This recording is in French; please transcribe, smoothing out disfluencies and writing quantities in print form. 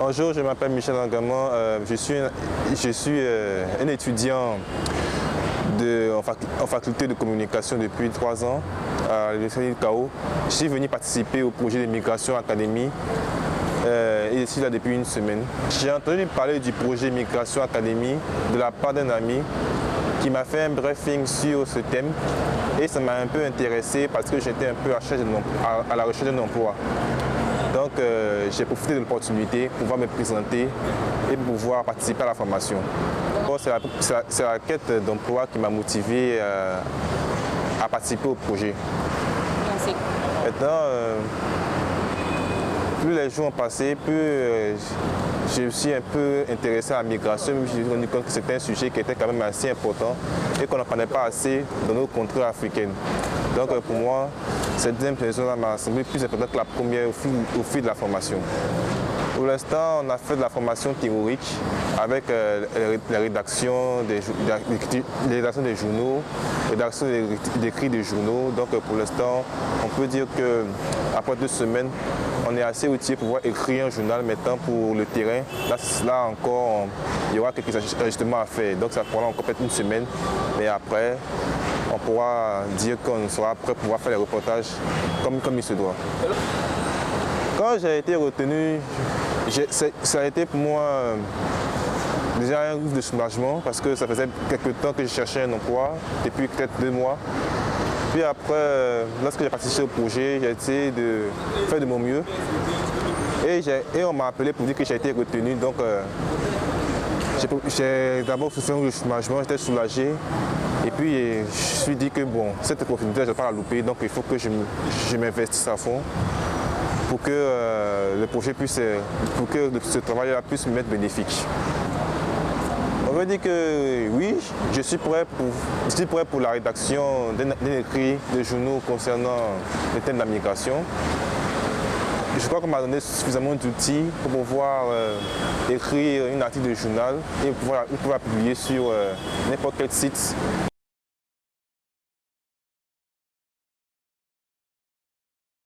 Bonjour, je m'appelle Michel Angamon. Je suis un étudiant en faculté de communication depuis 3 ans à l'Université de Kao. Je suis venu participer au projet de Migration Academy et je suis là depuis une semaine. J'ai entendu parler du projet Migration Academy de la part d'un ami qui m'a fait un briefing sur ce thème et ça m'a un peu intéressé parce que j'étais un peu à la recherche d'un emploi. Donc j'ai profité de l'opportunité pour pouvoir me présenter et pouvoir participer à la formation. C'est la quête d'emploi qui m'a motivé à participer au projet. Merci. Maintenant, plus les jours ont passé, plus je me suis un peu intéressé à la migration. Je me suis rendu compte que c'était un sujet qui était quand même assez important et qu'on n'en parlait pas assez dans nos contrées africaines. Donc pour moi, cette deuxième raison-là m'a semblé plus importante que la première au fil de la formation. Pour l'instant, on a fait de la formation théorique avec la rédaction des journaux, rédaction d'écrits des journaux. Donc pour l'instant, on peut dire qu'après 2 semaines, on est assez outillé pour pouvoir écrire un journal. Maintenant, pour le terrain, là encore, il y aura quelques ajustements à faire. Donc ça prendra encore peut-être 1 semaine. Mais après, on pourra dire qu'on sera prêt pour pouvoir faire les reportages comme il se doit. Quand j'ai été retenu, ça a été pour moi déjà un groupe de soulagement parce que ça faisait quelques temps que je cherchais un emploi, depuis peut-être 2 mois. Puis après, lorsque j'ai participé au projet, j'ai essayé de faire de mon mieux. Et on m'a appelé pour dire que j'ai été retenu. Donc j'ai d'abord fait un groupe de soulagement, j'étais soulagé. Et puis je me suis dit que bon, cette opportunité, je ne vais pas la louper, donc il faut que je m'investisse à fond pour que le projet puisse, pour que ce travail-là puisse me être bénéfique. On veut dire que oui, je suis prêt pour la rédaction d'un écrit de journaux concernant le thème de la migration. Je crois qu'on m'a donné suffisamment d'outils pour pouvoir écrire un article de journal et pouvoir publier sur n'importe quel site